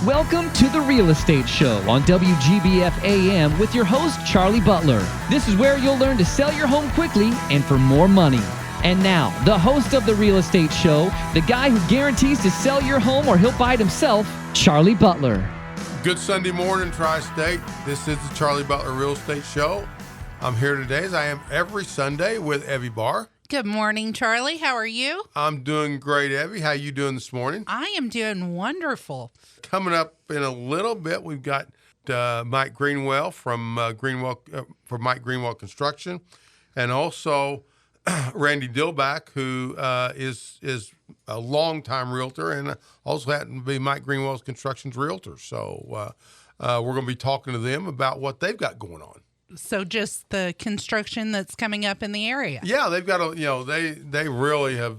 Welcome to the Real Estate Show on WGBF AM with your host, Charlie Butler. This is where you'll learn to sell your home quickly and for more money. And now, the host of the Real Estate Show, the guy who guarantees to sell your home or he'll buy it himself, Charlie Butler. Good Sunday morning, Tri-State. This is the Charlie Butler Real Estate Show. I'm here today, as I am every Sunday, with Evie Barr. Good morning, Charlie. How are you? I'm doing great, Evie. How you doing this morning? I am doing wonderful. Coming up in a little bit, we've got Mike Greenwell from Mike Greenwell Construction, and also Randy Dillback, who is a longtime realtor and also happened to be Mike Greenwell's Construction's realtor. So we're going to be talking to them about what they've got going on. So just the construction that's coming up in the area. Yeah, they've got they really have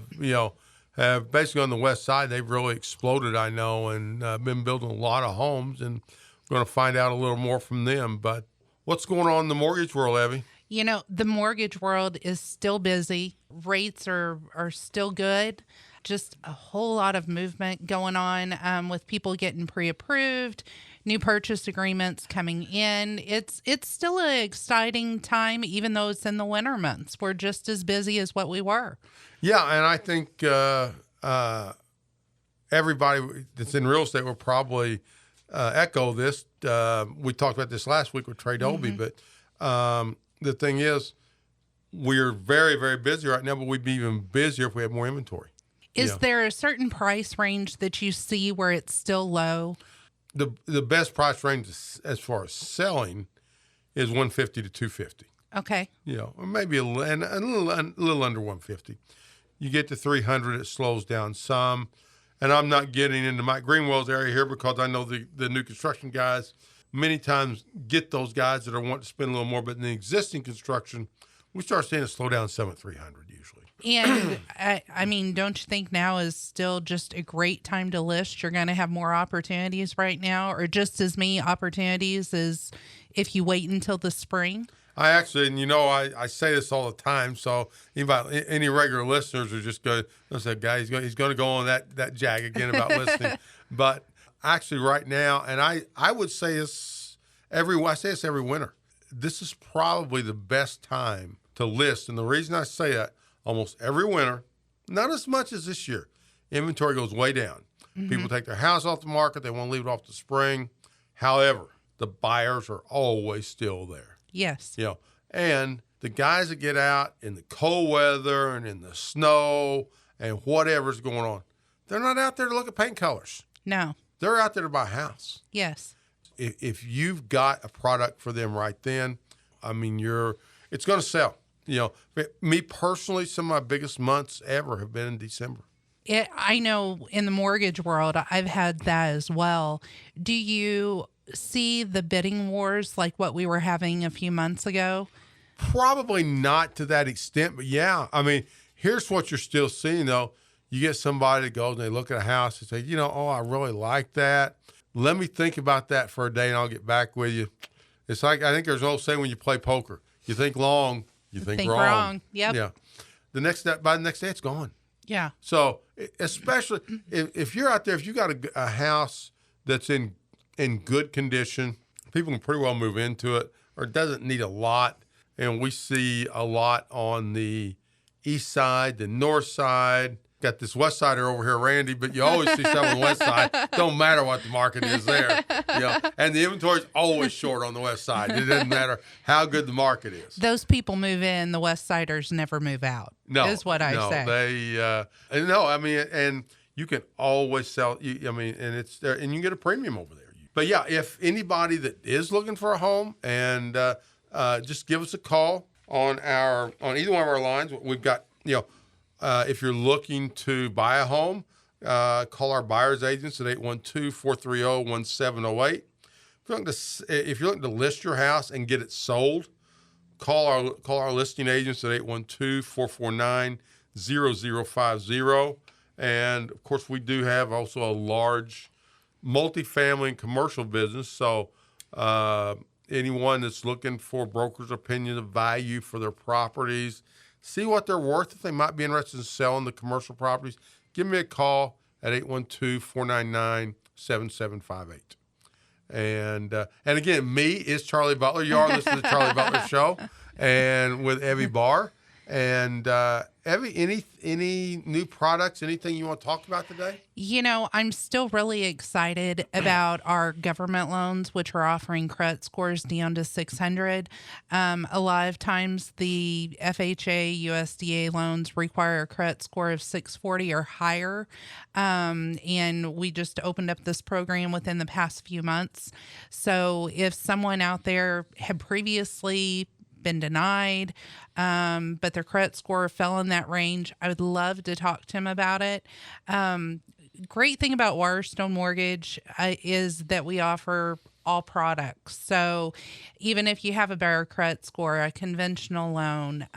basically on the west side, they've really exploded, I know, and been building a lot of homes, and we're going to find out a little more from them. But what's going on in the mortgage world, Evie? You know, the mortgage world is still busy. Rates are still good. Just a whole lot of movement going on with people getting pre-approved, new purchase agreements coming in. It's still an exciting time, even though it's in the winter months. We're just as busy as what we were. Yeah, and I think everybody that's in real estate will probably echo this. We talked about this last week with Trey Dolby, but the thing is, we're very, very busy right now, but we'd be even busier if we had more inventory. Is there a certain price range that you see where it's still low? The best price range as far as selling is $150 to $250. Okay. Or maybe a little under $150. You get to $300, it slows down some. And I'm not getting into Mike Greenwell's area here because I know the new construction guys many times get those guys that are wanting to spend a little more. But in the existing construction, we start seeing it slow down some at $300 usually. And I mean, don't you think now is still just a great time to list? You're going to have more opportunities right now, or just as many opportunities as if you wait until the spring? I actually, and I say this all the time, so any regular listeners are just going to say, guys, he's going to go on that jag again about listening. But actually right now, and I would say this every winter, this is probably the best time to list. And the reason I say that, almost every winter, not as much as this year, inventory goes way down. Mm-hmm. People take their house off the market. They want to leave it off the spring. However, the buyers are always still there. Yes. And the guys that get out in the cold weather and in the snow and whatever's going on, they're not out there to look at paint colors. No. They're out there to buy a house. Yes. If you've got a product for them right then, I mean, it's going to sell. Me personally, some of my biggest months ever have been in December. I know in the mortgage world, I've had that as well. Do you see the bidding wars like what we were having a few months ago? Probably not to that extent, but yeah. I mean, here's what you're still seeing, though. You get somebody that goes and they look at a house and say, I really like that. Let me think about that for a day and I'll get back with you. It's like, I think there's an old saying when you play poker, you think long, you think wrong. Yep. Yeah. By the next day, it's gone. Yeah. So especially if you're out there, if you got a house that's in good condition, people can pretty well move into it, or it doesn't need a lot. And we see a lot on the east side, the north side. Got this west sider over here, Randy, but you always see some on the west side. Don't matter what the market is there. And the inventory's always short on the west side. It doesn't matter how good the market is. Those people move in, the west siders never move out. No, is what I say. And you can always sell. And it's there, and you can get a premium over there. But yeah, if anybody that is looking for a home, and just give us a call on either one of our lines. We've got if you're looking to buy a home, call our buyer's agents at 812-430-1708. If you're looking to list your house and get it sold, call our listing agents at 812-449-0050. And of course, we do have also a large multifamily and commercial business. So anyone that's looking for a broker's opinion of value for their properties, see what they're worth. If they might be interested in selling the commercial properties, give me a call at 812-499-0050. 888-822-7758. And again, me is Charlie Butler. You are listening to the Charlie Butler Show, and with Evie Barr. And Evie, any new products, anything you want to talk about today? I'm still really excited about our government loans, which are offering credit scores down to 600. A lot of times the FHA, USDA loans require a credit score of 640 or higher. And we just opened up this program within the past few months. So if someone out there had previously been denied, but their credit score fell in that range, I would love to talk to him about it. Great thing about Waterstone Mortgage is that we offer all products. So even if you have a better credit score, a conventional loan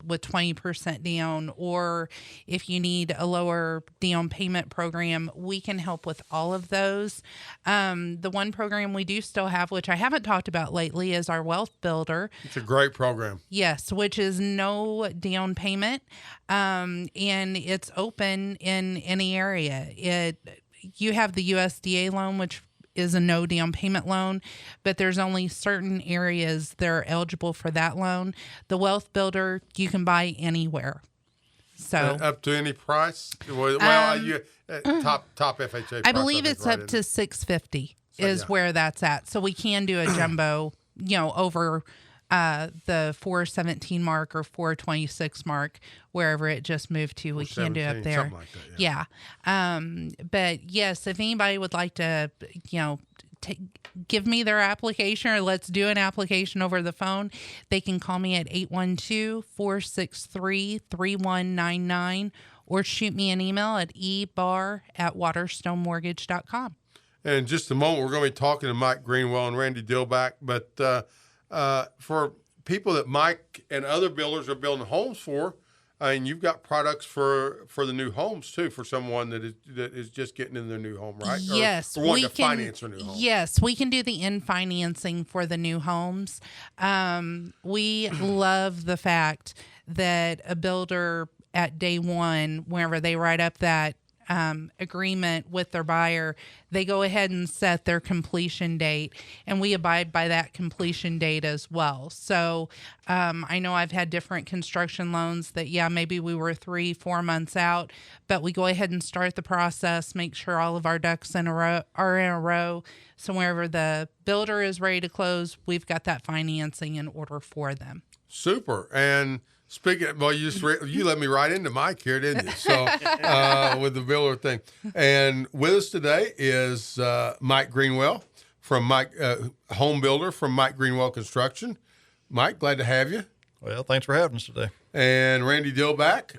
with 20% down, or if you need a lower down payment program, we can help with all of those. The one program we do still have, which I haven't talked about lately, is our Wealth Builder. It's a great program. Yes, which is no down payment, and it's open in any area. You have the USDA loan, which is a no down payment loan, but there's only certain areas that are eligible for that loan. The Wealth Builder, you can buy anywhere. So up to any price? Well, top FHA price, I believe it's up to $650 where that's at. So we can do a jumbo, over the 417 mark or 426 mark, wherever it just moved to, we can do up there. Something like that, yeah. But yes, if anybody would like to, give me their application, or let's do an application over the phone, they can call me at 812-463-3199 or shoot me an email at ebar@waterstonemortgage.com. And in just a moment, we're going to be talking to Mike Greenwell and Randy Dillback. But for people that Mike and other builders are building homes for, and you've got products for the new homes too, for someone that is just getting in their new home, right? Yes, or wanting to finance their new home. Yes, we can do the in financing for the new homes. We love the fact that a builder at day one, whenever they write up that agreement with their buyer, they go ahead and set their completion date, and we abide by that completion date as well. So I know I've had different construction loans that, maybe we were 3-4 months out, but we go ahead and start the process, make sure all of our ducks are in a row. So whenever the builder is ready to close, we've got that financing in order for them. Super. And speaking, you let me right into Mike here, didn't you? So with the builder thing. And with us today is Mike Greenwell from home builder from Mike Greenwell Construction. Mike, glad to have you. Well, thanks for having us today. And Randy Dillback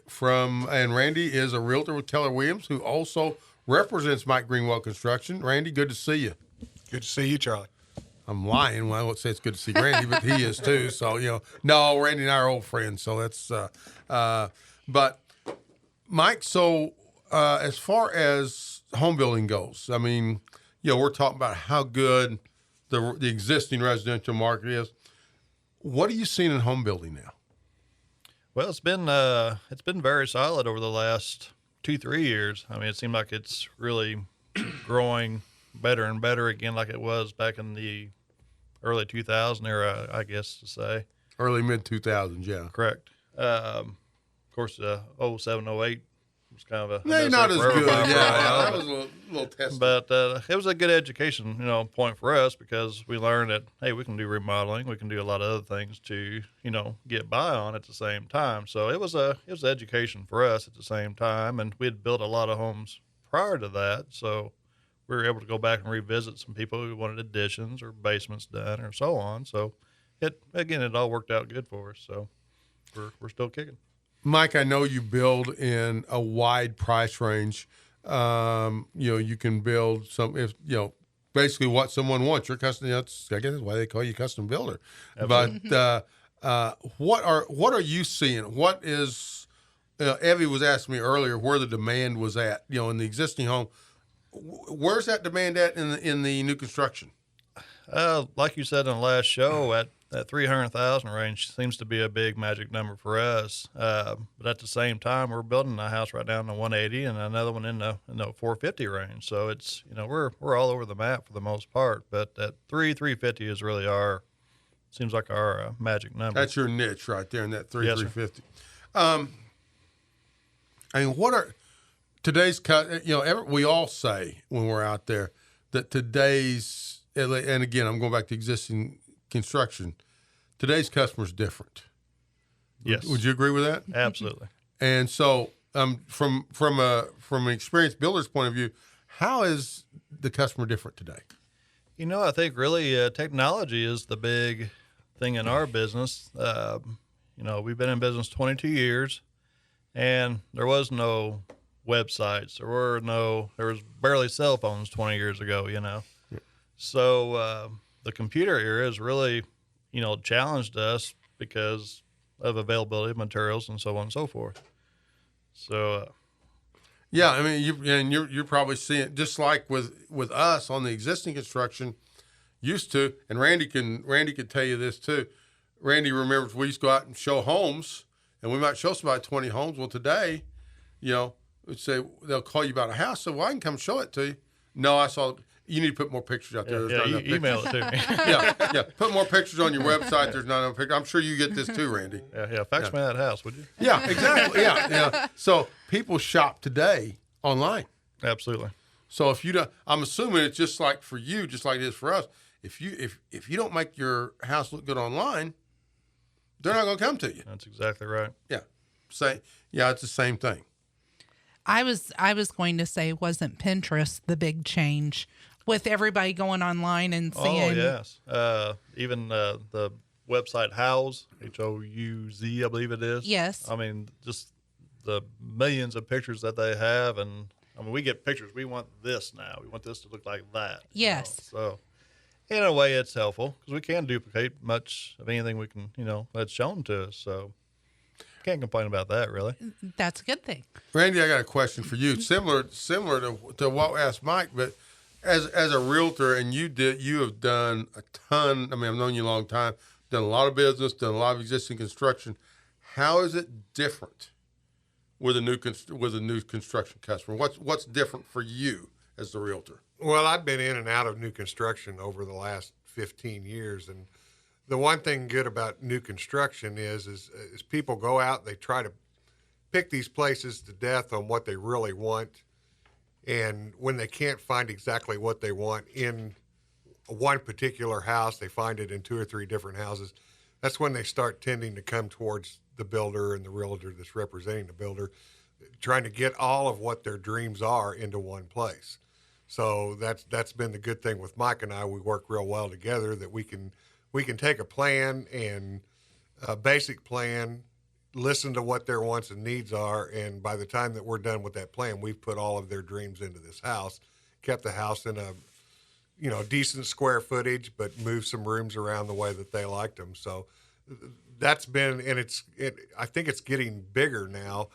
and Randy is a realtor with Keller Williams who also represents Mike Greenwell Construction. Randy, good to see you. Good to see you, Charlie. I'm lying when I won't say it's good to see Randy, but he is too. So, no, Randy and I are old friends. So that's, but Mike, as far as home building goes, I mean, we're talking about how good the existing residential market is. What are you seeing in home building now? Well, it's been very solid over the last 2-3 years. I mean, it seemed like it's really growing better and better again, like it was back in the early 2000 era, I guess to say. Early mid 2000s, yeah. Correct. Of course, 07, 08 was kind of not as good. That was a little test. But it was a good education, point for us, because we learned that, hey, we can do remodeling, we can do a lot of other things to, get by on at the same time. So it was education for us at the same time, and we had built a lot of homes prior to that, so we were able to go back and revisit some people who wanted additions or basements done or so on. So it all worked out good for us. So we're still kicking. Mike, I know you build in a wide price range. You can build basically what someone wants. You're custom. I guess that's why they call you custom builder. Absolutely. But what are you seeing? What is Evie was asking me earlier where the demand was at. In the existing home. Where's that demand at in the new construction? Like you said in the last show, at that 300,000 range seems to be a big magic number for us. But at the same time, we're building a house right down to 180 and another one in the 450 range. So it's, we're all over the map for the most part. But that 350 is really seems like our magic number. That's your niche right there in that Yes, 350. I mean, what are today's cut? We all say when we're out there that today's, and again, I'm going back to existing construction. Today's customer is different. Yes. Would you agree with that? Absolutely. And so, from an experienced builder's point of view, how is the customer different today? I think really technology is the big thing in our business. We've been in business 22 years, and there was no websites. There was barely cell phones 20 years ago. Yeah. So the computer era has really, challenged us because of availability of materials and so on and so forth. So. Yeah, I mean, you're probably seeing just like with us on the existing construction, used to, and Randy could tell you this too. Randy remembers we used to go out and show homes, and we might show somebody 20 homes. Well, today, we'd say they'll call you about a house, so I can come show it to you. No, I saw. You need to put more pictures out there. Yeah, email it to me. yeah. Put more pictures on your website. There's not enough pictures. I'm sure you get this too, Randy. Yeah. Fax me that house, would you? Yeah, exactly. Yeah. So people shop today online. Absolutely. So if you don't, I'm assuming it's just like for you, just like it is for us. If you don't make your house look good online, they're not going to come to you. That's exactly right. Yeah. It's the same thing. I was going to say, wasn't Pinterest the big change with everybody going online and seeing? Oh, yes. Even the website House, Houz, I believe it is. Yes. I mean, just the millions of pictures that they have. And I mean, we get pictures. We want this now. We want this to look like that. Yes. So in a way, it's helpful because we can duplicate much of anything we can, that's shown to us. So can't complain about that, really. That's a good thing. Randy, I got a question for you. Similar to what I asked Mike, but as a realtor, and you have done a ton. I mean, I've known you a long time, done a lot of business, done a lot of existing construction. How is it different with a new construction customer? What's different for you as the realtor? Well, I've been in and out of new construction over the last 15 years, and the one thing good about new construction is people go out, they try to pick these places to death on what they really want, and when they can't find exactly what they want in one particular house, they find it in 2 or 3 different houses. That's when they start tending to come towards the builder and the realtor that's representing the builder, trying to get all of what their dreams are into one place. So that's been the good thing with Mike and I. We work real well together, that we can take a plan and a basic plan, listen to what their wants and needs are, and by the time that we're done with that plan, we've put all of their dreams into this house, kept the house in a decent square footage, but moved some rooms around the way that they liked them. So that's been, and I think it's getting bigger now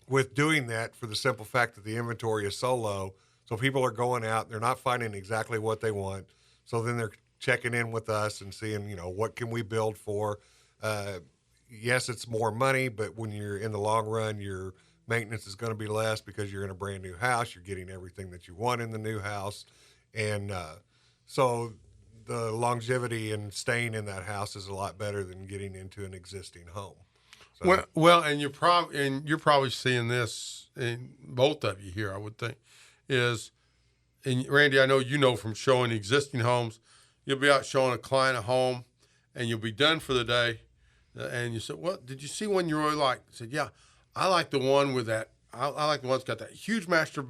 with doing that, for the simple fact that the inventory is so low. So people are going out, they're not finding exactly what they want. So then they're checking in with us and seeing, what can we build for? Yes, it's more money, but when you're in the long run, your maintenance is going to be less because you're in a brand new house. You're getting everything that you want in the new house. And so the longevity in staying in that house is a lot better than getting into an existing home. So, well, and you're probably seeing this in both of you here, I would think, and Randy, I know from showing existing homes, you'll be out showing a client a home, and you'll be done for the day, and you said, "Well, did you see one you really like?" I said, "Yeah, I like the one with that. I like the one that's got that huge master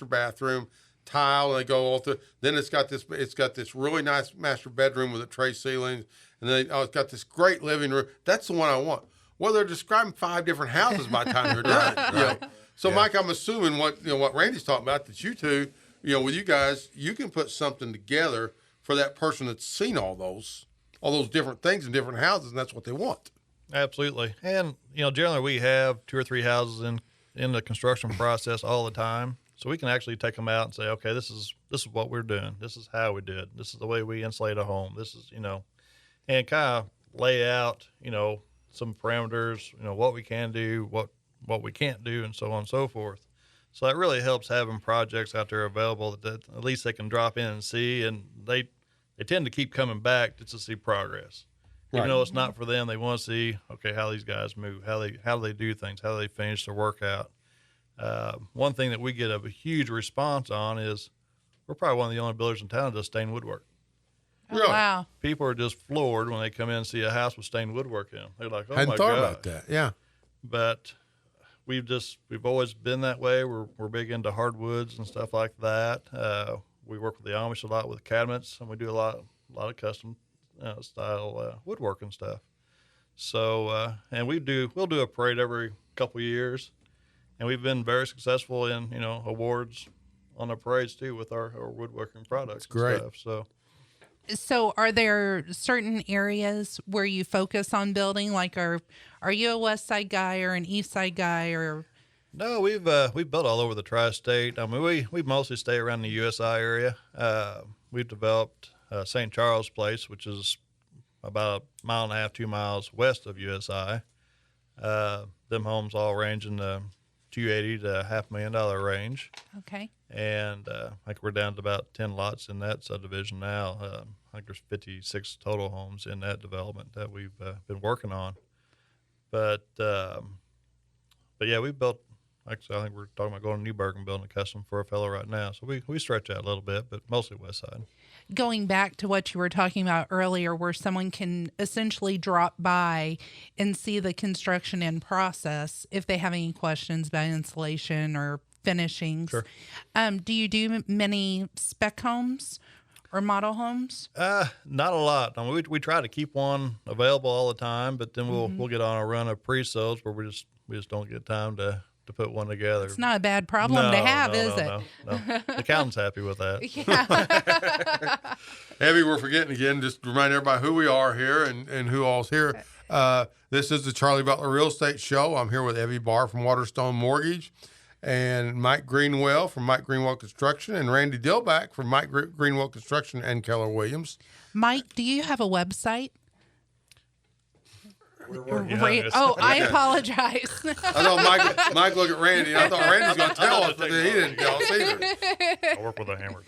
bathroom, tile, and they go all through. Then it's got this really nice master bedroom with a tray ceiling, and then it's got this great living room. That's the one I want." Well, they're describing 5 different houses by the time you're done. Right. So, yeah. Mike, I'm assuming what Randy's talking about, that you two, with you guys, you can put something together for that person that's seen all those different things in different houses, and that's what they want. Absolutely. And, generally we have 2 or 3 houses in the construction process all the time. So we can actually take them out and say, okay, this is what we're doing. This is how we do it. This is the way we insulate a home. This is, and kind of lay out, some parameters, what we can do, what we can't do, and so on and so forth. So that really helps having projects out there available that at least they can drop in and see, and they tend to keep coming back just to see progress. Even though it's not for them, they want to see, okay, how these guys move, how do they do things, how do they finish their workout. One thing that we get a huge response on is we're probably one of the only builders in town that does stained woodwork. Oh, really? Wow. People are just floored when they come in and see a house with stained woodwork in. They're like, oh, Hadn't thought about that. Yeah. But we've always been that way. We're big into hardwoods and stuff like that. We work with the Amish a lot with cabinets, and we do a lot of custom style woodworking stuff. So, and we'll do a parade every couple of years, and we've been very successful in awards on the parades too with our woodworking products. That's great. And stuff. So are there certain areas where you focus on building? Like, are you a West Side guy or an East Side guy, or? No, we've built all over the tri-state. I mean, we mostly stay around the USI area. We've developed St. Charles Place, which is about 1.5 miles, 2 miles west of USI. Them homes all range in the $280,000 to $500,000 range. Okay. And I think we're down to about 10 lots in that subdivision now. I think there's 56 total homes in that development that we've been working on. But yeah, we built. Actually, I think we're talking about going to Newburgh and building a custom for a fellow right now. So we stretch out a little bit, but mostly West Side. Going back to what you were talking about earlier, where someone can essentially drop by and see the construction in process if they have any questions about insulation or finishings. Sure. Do you do many spec homes or model homes? Not a lot. I mean, we try to keep one available all the time, but then we'll get on a run of pre-sales where we just don't get time to put one together. It's not a bad problem to have, is it? No. The accountant's happy with that. Yeah. Abby, we're forgetting again. Just remind everybody who we are here and who all's here. This is the Charlie Butler Real Estate Show. I'm here with Evie Barr from Waterstone Mortgage, and Mike Greenwell from Mike Greenwell Construction, and Randy Dillback from Mike Greenwell Construction and Keller Williams. Mike, do you have a website? I apologize. I thought Mike looked at Randy, and I thought Randy was going to tell us, but he didn't tell us either. I work with a hammer.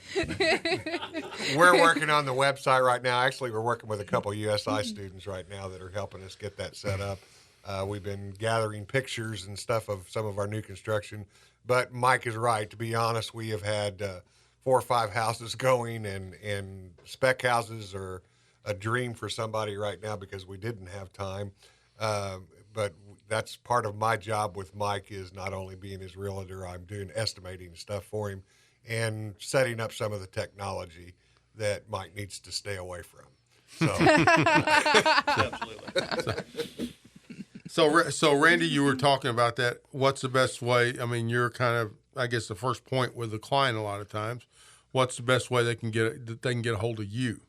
We're working on the website right now. Actually, we're working with a couple of USI students right now that are helping us get that set up. We've been gathering pictures and stuff of some of our new construction. But Mike is right. To be honest, we have had 4 or 5 houses going, and spec houses are a dream for somebody right now because we didn't have time. But that's part of my job with Mike is not only being his realtor, I'm doing estimating stuff for him and setting up some of the technology that Mike needs to stay away from. So, So Randy, you were talking about that. What's the best way? I mean, you're kind of, I guess, the first point with the client a lot of times. What's the best way they can get a hold of you?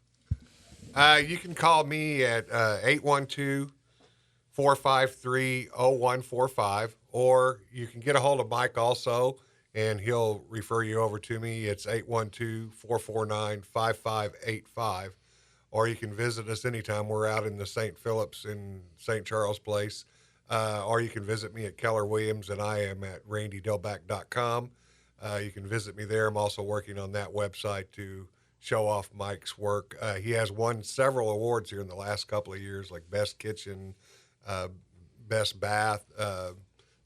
You can call me at 812-453-0145, or you can get a hold of Mike also, and he'll refer you over to me. It's 812-449-5585, or you can visit us anytime. We're out in the St. Phillips in St. Charles Place, or you can visit me at Keller Williams, and I am at randydillback.com. You can visit me there. I'm also working on that website to show off Mike's work. He has won several awards here in the last couple of years, like Best Kitchen, Best Bath.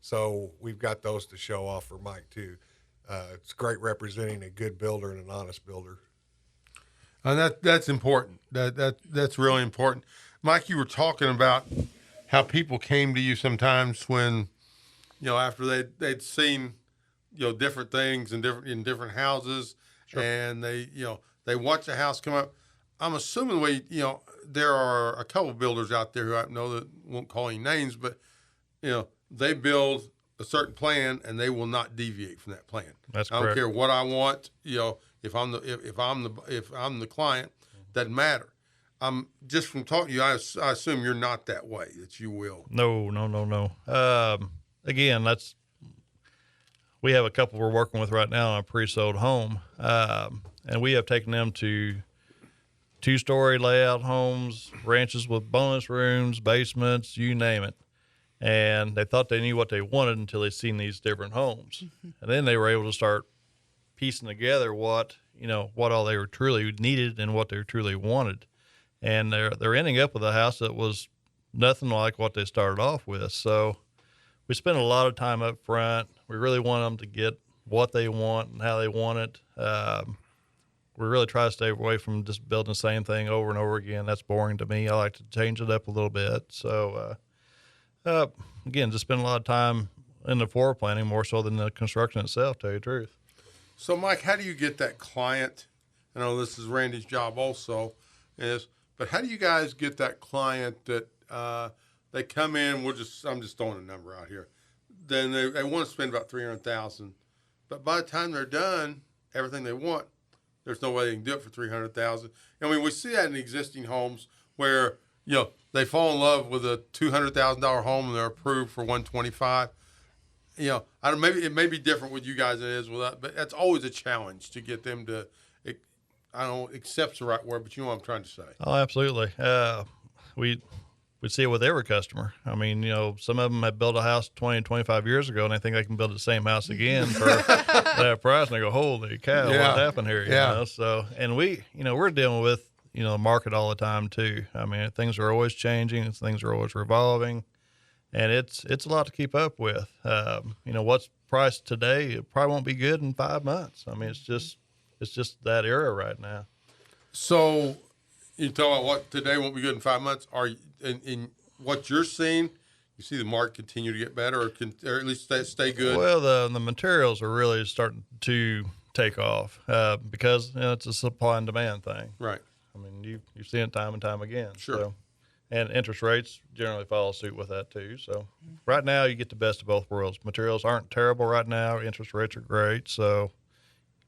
So we've got those to show off for Mike, too. It's great representing a good builder and an honest builder. And that's important. That's really important. Mike, you were talking about how people came to you sometimes when, after they'd seen, different things in different houses, sure. And they watch a house come up. I'm assuming there are a couple builders out there who I know that won't call any names, but they build a certain plan and they will not deviate from that plan. That's correct. I don't care what I want. If I'm the client, doesn't matter. Just from talking to you, I assume you're not that way. That you will. No. Again, we have a couple we're working with right now on a pre-sold home, and we have taken them to 2-story layout homes, ranches with bonus rooms, basements, you name it. And they thought they knew what they wanted until they seen these different homes. And then they were able to start piecing together what all they were truly needed and what they truly wanted. And they're ending up with a house that was nothing like what they started off with. So we spent a lot of time up front. We really want them to get what they want and how they want it. We really try to stay away from just building the same thing over and over again. That's boring to me. I like to change it up a little bit. So, again, just spend a lot of time in the floor planning more so than the construction itself, to tell you the truth. So, Mike, how do you get that client? I know this is Randy's job also, but how do you guys get that client that they come in? I'm just throwing a number out here. Then they want to spend about $300,000, but by the time they're done, everything they want, there's no way they can do it for $300,000. I mean, we see that in existing homes where they fall in love with a $200,000 home and they're approved for $125,000. I don't. Maybe it may be different with you guys than it is with us, but that's always a challenge to get them to. I don't accept's the right word, but you know what I'm trying to say. Oh, absolutely. We see it with every customer. I mean, some of them have built a house 20 and 25 years ago, and they think they can build the same house again for that price, and they go, "Holy cow, what happened here?" So, and we're dealing with the market all the time too. I mean, things are always changing, things are always revolving, and it's a lot to keep up with. What's priced today, it probably won't be good in 5 months. I mean, it's just that era right now. So, you talk about what today won't be good in 5 months. Are you, in what you're seeing, you see the market continue to get better, or at least stay good? Well, the materials are really starting to take off because it's a supply and demand thing. Right. I mean, you see it time and time again. Sure. So, and interest rates generally follow suit with that too. So right now you get the best of both worlds. Materials aren't terrible right now. Interest rates are great. So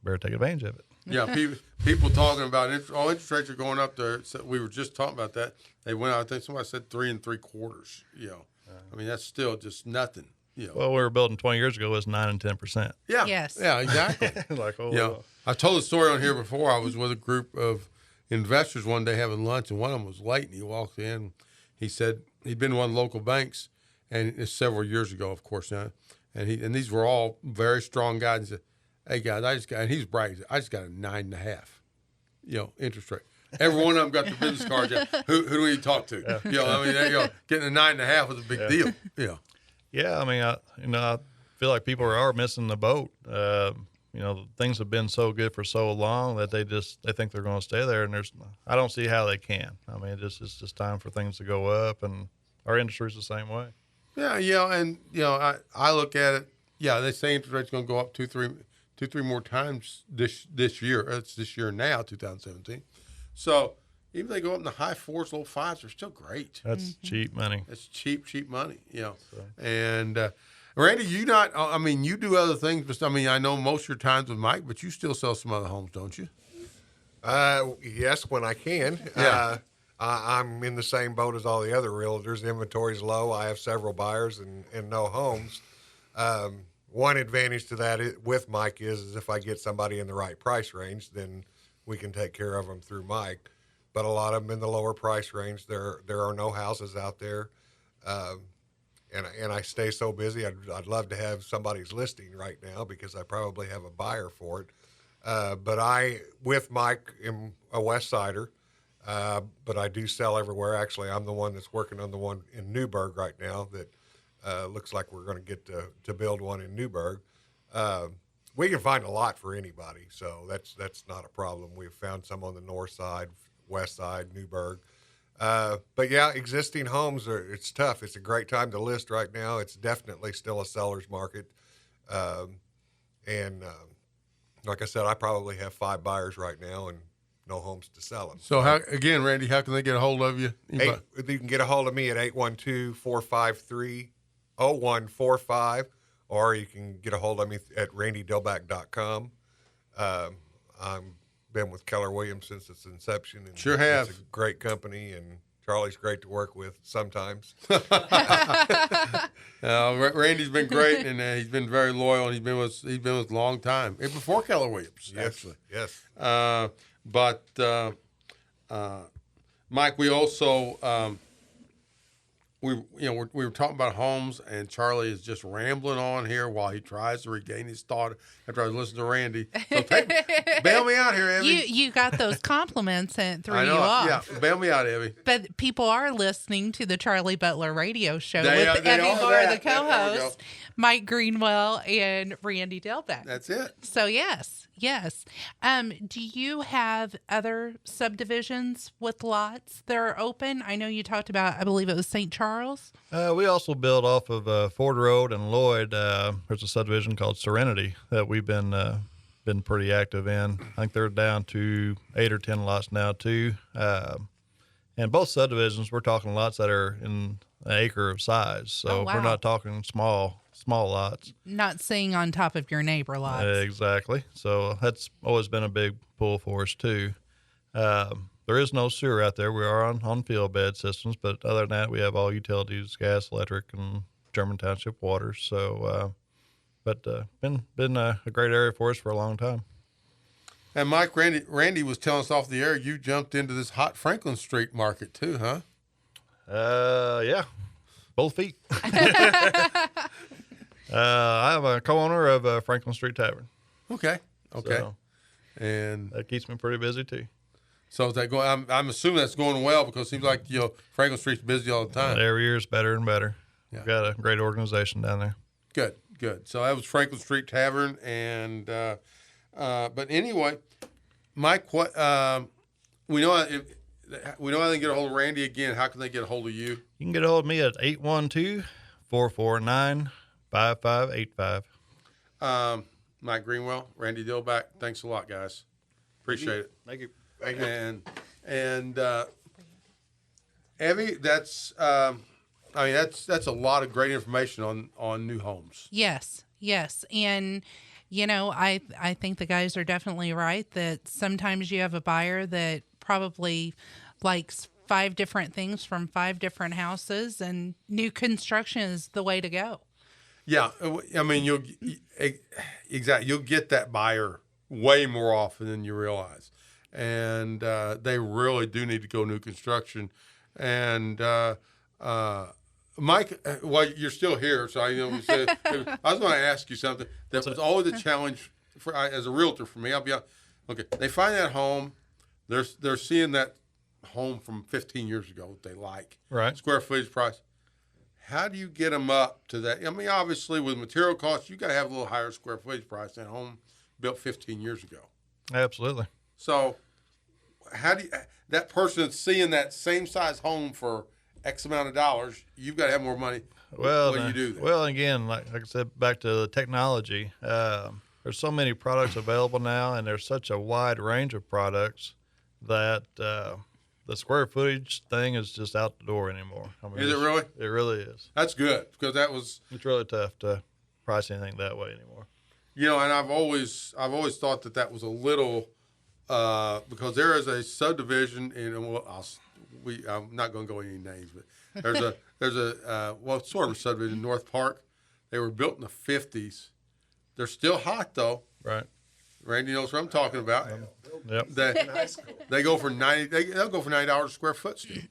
better take advantage of it. Yeah, people talking about interest rates are going up there. So we were just talking about that. They went out. I think somebody said 3 3/4. I mean that's still just nothing. Well, we were building 20 years ago was 9 and 10%. Yeah. Yes. Yeah. Exactly. I told the story on here before. I was with a group of investors one day having lunch, and one of them was late, and he walked in. He said he'd been to one of the local banks, and it's several years ago, of course, now. And these were all very strong guys. And he said, "Hey guys, and he's bragging. I just got a 9.5, interest rate. Every one of them got the business cards. Who do we need to talk to? Getting a 9.5 was a big deal. Yeah, I mean, I feel like people are missing the boat. Things have been so good for so long that they think they're going to stay there, and I don't see how they can. I mean, it's just time for things to go up, and our industry's the same way. Yeah, and I look at it. Yeah, they say interest rates going to go up two, three more times this year. It's this year now, 2017. So even if they go up in the high 4s, low 5s, they're still great. That's cheap money. It's cheap money. And Randy, you do other things, but I know most of your times with Mike, but you still sell some other homes, don't you? Yes, when I can. Yeah. I'm in the same boat as all the other realtors. Inventory's low. I have several buyers and no homes. One advantage to that with Mike is if I get somebody in the right price range, then we can take care of them through Mike. But a lot of them in the lower price range, there are no houses out there. And I stay so busy. I'd love to have somebody's listing right now because I probably have a buyer for it. But I, with Mike, am a West Sider, but I do sell everywhere. Actually, I'm the one that's working on the one in Newburgh right now that looks like we're going to get to build one in Newburgh. We can find a lot for anybody, so that's not a problem. We've found some on the north side, west side, Newburgh. But yeah, existing homes it's tough. It's a great time to list right now. It's definitely still a seller's market. And like I said, I probably have 5 buyers right now and no homes to sell them. So Randy, how can they get a hold of you? You can get a hold of me at 812-453-0145, or you can get a hold of me at randydilback.com. I've been with Keller Williams since its inception. And sure have. It's a great company, and Charlie's great to work with sometimes. Randy's been great, and he's been very loyal, and he's been with us a long time, and before Keller Williams, actually. Yes. But Mike, we also we were talking about homes, and Charlie is just rambling on here while he tries to regain his thought after I listen to Randy. So bail me out here, Evie. You got those compliments and threw I know, you off. yeah, bail me out, Evie. But people are listening to the Charlie Butler radio show They with are Evie Barr, the that. There we go. co-host, Mike Greenwell, and Randy Delbeck. That's it. So yes. Do you have other subdivisions with lots that are open? I know you talked about, I believe it was St. Charles. We also build off of Ford Road and Lloyd. There's a subdivision called Serenity that we've been pretty active in. I think they're down to 8 or 10 lots now too. And both subdivisions, we're talking lots that are in an acre of size. So wow. We're not talking small lots. Not staying on top of your neighbor lots. Exactly. So that's always been a big pull for us too. There is no sewer out there. We are on field bed systems, but other than that, we have all utilities, gas, electric, and German Township water. So, been a great area for us for a long time. And Mike, Randy was telling us off the air, you jumped into this hot Franklin Street market too, huh? Yeah, both feet. I'm a co-owner of Franklin Street Tavern. Okay. So And that keeps me pretty busy too. so is that going? I'm assuming that's going well, because it seems like Franklin Street's busy all the time. Every year is better and better. Yeah. We've got a great organization down there. Good. So that was Franklin Street Tavern, and but anyway, Mike, what we know how they can get a hold of Randy again. How can they get a hold of you? You can get a hold of me at 812-449-5585. Mike Greenwell, Randy Dillback. Thanks a lot, guys. Appreciate it. Thank you. And Evie, that's that's a lot of great information on new homes. Yes. And, I think the guys are definitely right that sometimes you have a buyer that probably likes 5 different things from 5 different houses, and new construction is the way to go. Yeah, I mean, you'll get that buyer way more often than you realize, and they really do need to go new construction. And Mike, well, you're still here, so I was going to ask you something that was always a challenge as a realtor for me. I'll be honest. Okay, they find that home, they're seeing that home from 15 years ago that they like, Right. Square footage price. How do you get them up to that? I mean, obviously, with material costs, you got to have a little higher square footage price than a home built 15 years ago. Absolutely. So, how do that person that's seeing that same size home for X amount of dollars, you've got to have more money. Well, what do you do then? Well, again, like I said, back to the technology. There's so many products available now, and there's such a wide range of products that the square footage thing is just out the door anymore. I mean, Is it really? It really is. That's good, because It's really tough to price anything that way anymore. and I've always thought that was a little because there is a subdivision I'm not going to go any names, but there's a sort of a subdivision in North Park. They were built in the 50s. They're still hot though. Right. Randy knows what I'm talking about. Yep. They go for they'll go for $90 a square foot still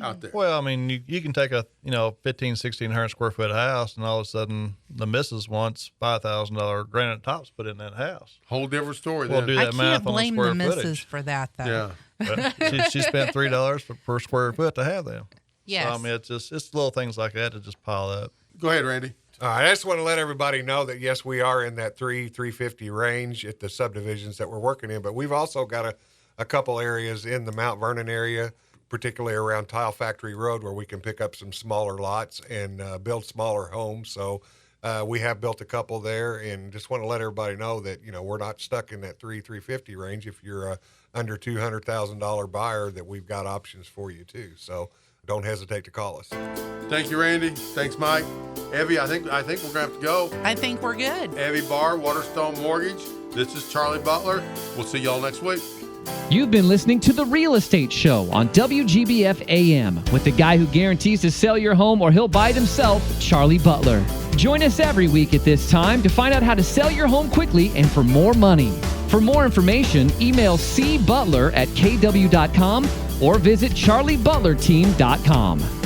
out there. Well, I mean, you can take a 1,500-1,600 square foot house, and all of a sudden the missus wants $5,000 granite tops put in that house. Whole different story. We'll then. do I that can't math on the blame square the missus footage. for that, though. Yeah. But she spent $3 per square foot to have them. Yes. So, I mean, it's little things like that that just pile up. Go ahead, Randy. All right, I just want to let everybody know that, yes, we are in that 350 range at the subdivisions that we're working in, but we've also got a couple areas in the Mount Vernon area, particularly around Tile Factory Road, where we can pick up some smaller lots and build smaller homes. So we have built a couple there, and just want to let everybody know that, we're not stuck in that 350 range. If you're a under $200,000 buyer, that we've got options for you too. So don't hesitate to call us. Thank you, Randy. Thanks, Mike. Evie, I think we're going to have to go. I think we're good. Evie Barr, Waterstone Mortgage. This is Charlie Butler. We'll see y'all next week. You've been listening to The Real Estate Show on WGBF AM with the guy who guarantees to sell your home or he'll buy it himself, Charlie Butler. Join us every week at this time to find out how to sell your home quickly and for more money. For more information, email cbutler@kw.com or visit charliebutlerteam.com.